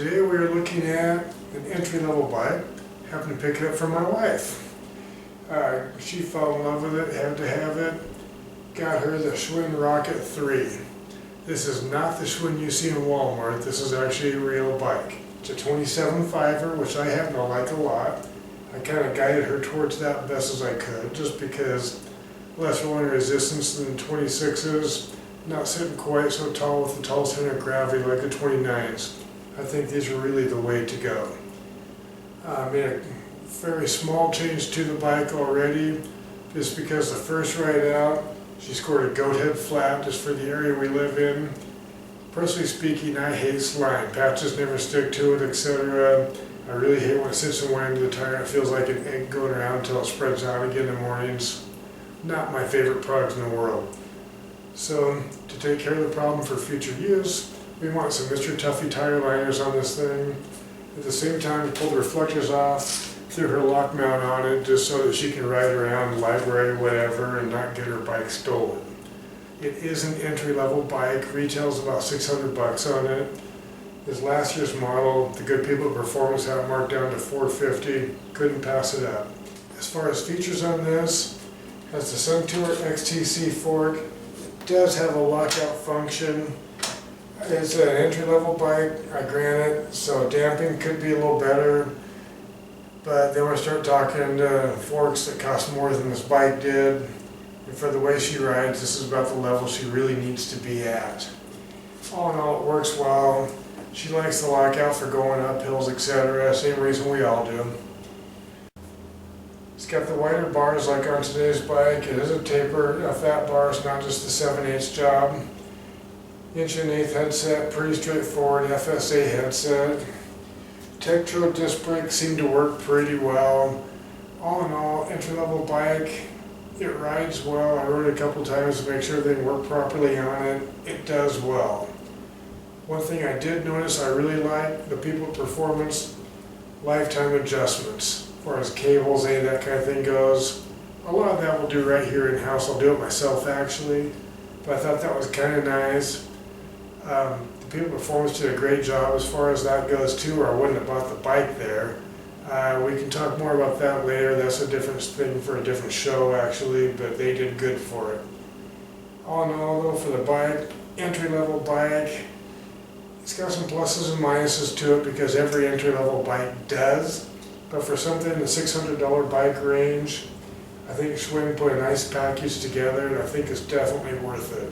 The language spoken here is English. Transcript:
Today we are looking at an entry-level bike. Happened to pick it up from my wife. She fell in love with it, had to have it. Got her the Schwinn Rocket 3. This is not the Schwinn you see in Walmart. This is actually a real bike. It's a 27.5er, which I happen to like a lot. I kind of guided her towards that best as I could, just because less rolling resistance than the 26s, not sitting quite so tall with the tall center of gravity like the 29s. I think these are really the way to go. Made a very small change to the bike already, just because the first ride out, she scored a goat head flat just for the area we live in. Personally speaking, I hate slime. Patches never stick to it, etc. I really hate when it sits and winds into the tire. It feels like an egg going around until it spreads out again in the mornings. Not my favorite product in the world. So, to take care of the problem for future use, we want some Mr. Tuffy tire liners on this thing. At the same time, pull the reflectors off, threw her lock mount on it just so that she can ride around the library, whatever, and not get her bike stolen. It is an entry-level bike, retails about 600 bucks on it. This last year's model, the good people at Performance have it marked down to $450, couldn't pass it up. As far as features on this, it has the Suntour XTC fork. It does have a lockout function. It's an entry-level bike, I grant it, so damping could be a little better, but then we start talking forks that cost more than this bike did, and for the way she rides, this is about the level she really needs to be at. All in all, it works well. She likes the lockout for going up hills, etc., same reason we all do. It's got the wider bars like on today's bike. It is a taper, a fat bar, it's not just the 7/8 job. 1.1/8" headset, pretty straightforward FSA headset. Tektro disc brakes seem to work pretty well. All in all, entry-level bike. It rides well. I rode it a couple times to make sure everything worked properly on it. It does well. One thing I did notice I really like, the people at Performance, lifetime adjustments. As far as cables, that kind of thing goes. A lot of that we'll do right here in-house. I'll do it myself actually. But I thought that was kind of nice. The people at Performance did a great job as far as that goes too, or I wouldn't have bought the bike there. We can talk more about that later. That's a different thing for a different show actually, but they did good for it. All in all though, for the bike, entry-level bike, it's got some pluses and minuses to it because every entry-level bike does. But for something in the $600 bike range, I think Schwinn put a nice package together and I think it's definitely worth it.